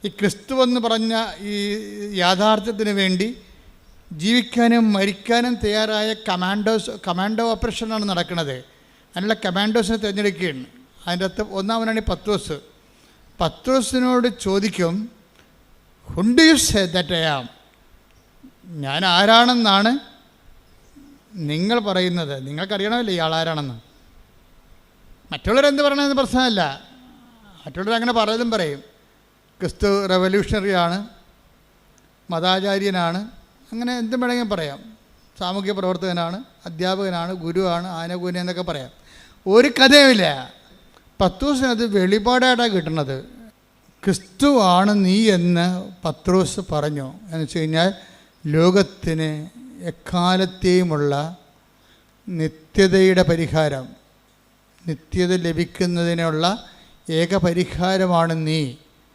ഈ ക്രിസ്തു എന്ന് പറഞ്ഞ ഈ യാഥാർത്ഥ്യത്തിന് വേണ്ടി ജീവിക്കാനും മരിക്കാനും തയ്യാറായ കമാൻഡോ ഓപ്പറേഷനാണ് നടക്കുന്നത്. അതിനുള്ള കമാൻഡോസിനെ തിരഞ്ഞെടുക്കുകയാണ്. അതിൻ്റെ അകത്ത് ഒന്നാമനാണ് പത്രോസ്. പത്രോസിനോട് ചോദിക്കും, who do you say that I am? ഞാൻ ആരാണെന്നാണ് നിങ്ങൾ പറയുന്നത്? നിങ്ങൾക്കറിയണമല്ലേ ഇയാൾ ആരാണെന്ന്? മറ്റുള്ളവരെന്ത് പറയണമെന്ന് പ്രശ്നമല്ല. മറ്റുള്ളവർ അങ്ങനെ പലതും പറയും. ക്രിസ്തു റെവല്യൂഷണറിയാണ്, മതാചാര്യനാണ്, അങ്ങനെ എന്തും വേണമെങ്കിൽ പറയാം. സാമൂഹ്യ പ്രവർത്തകനാണ്, അധ്യാപകനാണ്, ഗുരുവാണ്, ആനകൂന എന്നൊക്കെ പറയാം. ഒരു കഥയുമില്ല. പത്രോസിനത് വെളിപാടായിട്ടാണ് കിട്ടുന്നത്. ക്രിസ്തുവാണ് നീ എന്ന് പത്രോസ് പറഞ്ഞു എന്ന് വെച്ച് കഴിഞ്ഞാൽ ലോകത്തിന് എക്കാലത്തെയുമുള്ള നിത്യതയുടെ പരിഹാരം, നിത്യത ലഭിക്കുന്നതിനുള്ള ഏക പരിഹാരമാണ് നീ.